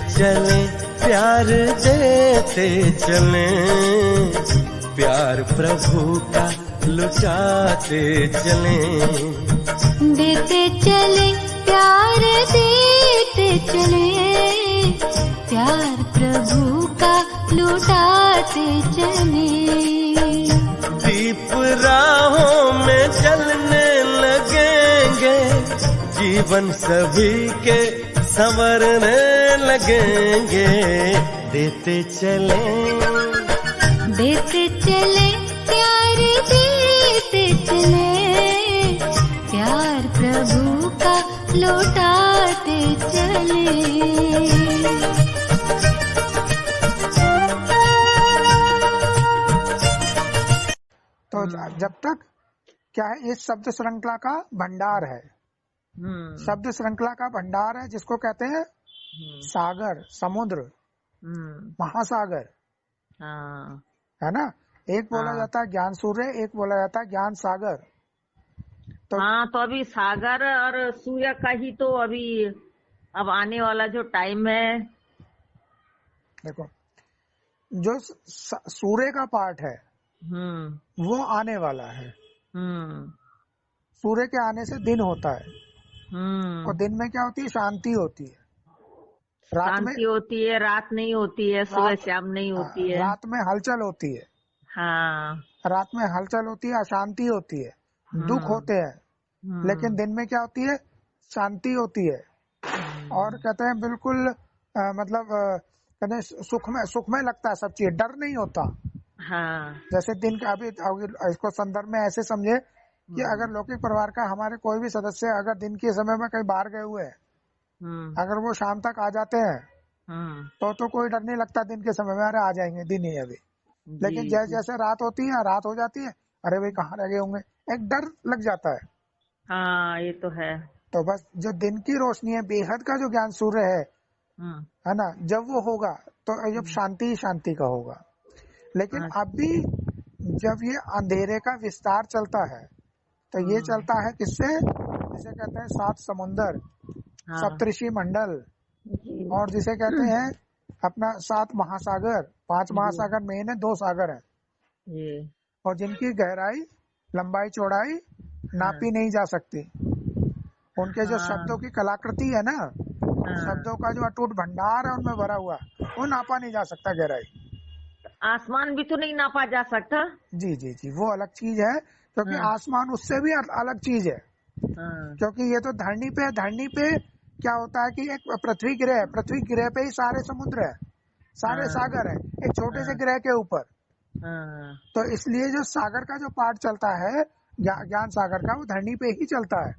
चले प्यार देते चले, प्यार प्रभु का लुटाते चले। देते चले प्यार देते चले, प्यार प्रभु का लुटाते चले। दीप राहों में जलने लगेंगे, जीवन सभी के संवरने लगेंगे। देते चले प्यार देते चले, प्यार प्रभु का लौटाते चले। तो जब तक क्या है, इस शब्द श्रृंखला का भंडार है, शब्द श्रृंखला का भंडार है, जिसको कहते हैं सागर, समुद्र, महासागर, है ना। एक बोला जाता है ज्ञान सूर्य, एक बोला जाता है ज्ञान सागर। तो हाँ, तो अभी सागर और सूर्य का ही तो अभी अब आने वाला जो टाइम है, देखो जो सूर्य का पार्ट है वो आने वाला है। सूर्य के आने से दिन होता है, और दिन में क्या होती है, शांति होती है, रात में होती है, रात नहीं होती है, सुबह शाम नहीं होती है, रात में हलचल होती है। हाँ, रात में हलचल होती है, अशांति होती है, दुख होते हैं, लेकिन दिन में क्या होती है, शांति होती है। और कहते हैं बिल्कुल मतलब कहते हैं सुख में लगता है सब चीज, डर नहीं होता। हाँ, जैसे दिन का अभी इसको संदर्भ में ऐसे समझे कि अगर लौकिक परिवार का हमारे कोई भी सदस्य अगर दिन के समय में कहीं बाहर गए हुए हैं, अगर वो शाम तक आ जाते हैं तो कोई डर नहीं लगता दिन के समय में, अरे आ जाएंगे, दिन ही अभी। लेकिन जैसे जैसे रात होती है, रात हो जाती है, अरे भाई कहाँ रह गए होंगे, एक डर लग जाता है। हाँ, ये तो है। तो बस जो दिन की रोशनी है, बेहद का जो ज्ञान सूर्य है ना, जब वो होगा तो जब शांति ही शांति का होगा। लेकिन अभी जब ये अंधेरे का विस्तार चलता है, तो ये चलता है किससे, जिसे कहते हैं 7 समुंदर, सप्तऋषि मंडल, और जिसे कहते हैं अपना 7 महासागर। 5 महासागर मेन है, 2 सागर है, और जिनकी गहराई, लंबाई, चौड़ाई नापी नहीं जा सकती। उनके जो शब्दों की कलाकृति है ना, शब्दों का जो अटूट भंडार है उनमें भरा हुआ, वो नापा नहीं जा सकता गहराई। आसमान भी तो नहीं नापा जा सकता। जी जी जी, वो अलग चीज है, क्योंकि आसमान उससे भी अलग चीज है। क्योंकि ये तो धरनी पे, धरनी पे क्या होता है कि एक पृथ्वी ग्रह है, पृथ्वी ग्रह पे ही सारे समुद्र है, सारे सागर है, एक छोटे से ग्रह के ऊपर। तो इसलिए जो सागर का जो पार्ट चलता है, ज्ञान सागर का, वो धरनी पे ही चलता है।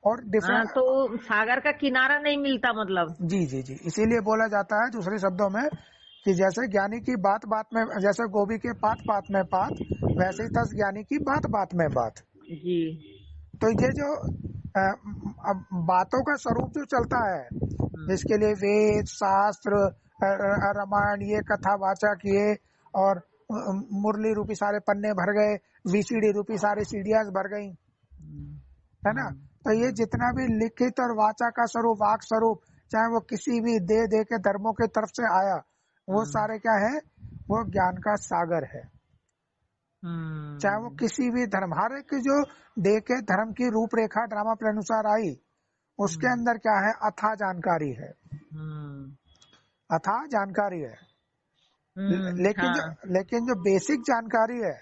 और डिफरेंट तो सागर का किनारा नहीं मिलता, मतलब। जी जी जी, इसीलिए बोला जाता है दूसरे शब्दों में कि जैसे ज्ञानी की बात बात में, जैसे गोभी के पात पात में पात, वैसे ही 10 ज्ञानी की बात बात में बात। जी। तो ये जो बातों का स्वरूप जो चलता है, जिसके लिए वेद, शास्त्र, रामायण, ये कथा वाचक, ये और मुरली रूपी सारे पन्ने भर गए, VCD रूपी सारी सीढ़ियां भर गई, है ना। तो ये जितना भी लिखित और वाचा का स्वरूप, वाक स्वरूप, चाहे वो किसी भी दे के धर्मों के तरफ से आया, वो सारे क्या है, वो ज्ञान का सागर है। चाहे वो किसी भी धर्म, हर एक जो दे के धर्म की रूपरेखा ड्रामा प्ले अनुसार आई, उसके अंदर क्या है, अथाह जानकारी है, अथाह जानकारी है। लेकिन जो बेसिक जानकारी है,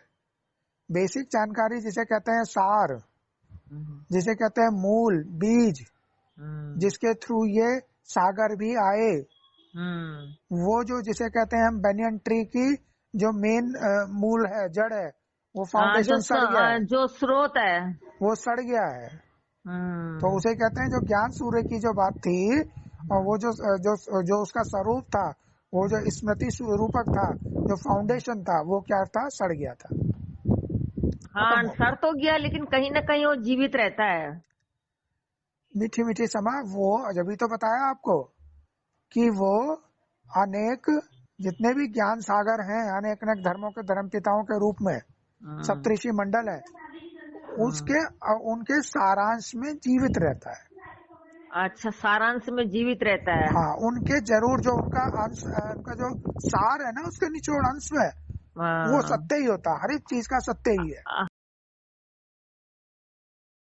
बेसिक जानकारी जिसे कहते हैं सार, जिसे कहते हैं मूल, बीज, जिसके थ्रू ये सागर भी आए, वो जो जिसे कहते हैं हम बेनियन ट्री की जो मेन मूल है, जड़ है, वो फाउंडेशन सड़ गया है, जो स्रोत है वो सड़ गया है। तो उसे कहते हैं जो ज्ञान सूर्य की जो बात थी, और वो जो उसका स्वरूप था, वो जो स्मृति स्वरूपक था, जो फाउंडेशन था, वो क्या था, सड़ गया था। हाँ, सड़ तो गया, लेकिन कहीं न कहीं वो जीवित रहता है। मीठी मीठी समा, वो जब भी तो बताया आपको कि वो अनेक जितने भी ज्ञान सागर हैं, अनेक अनेक धर्मों के धर्म पिताओं के रूप में सप्तऋषि मंडल है, उसके उनके सारांश में जीवित रहता है। अच्छा, सारांश में जीवित रहता है। हाँ, उनके जरूर जो उनका अंश, उनका जो सार है ना, उसके निचोड़ अंश में वो सत्य ही होता है, हर एक चीज का सत्य ही है।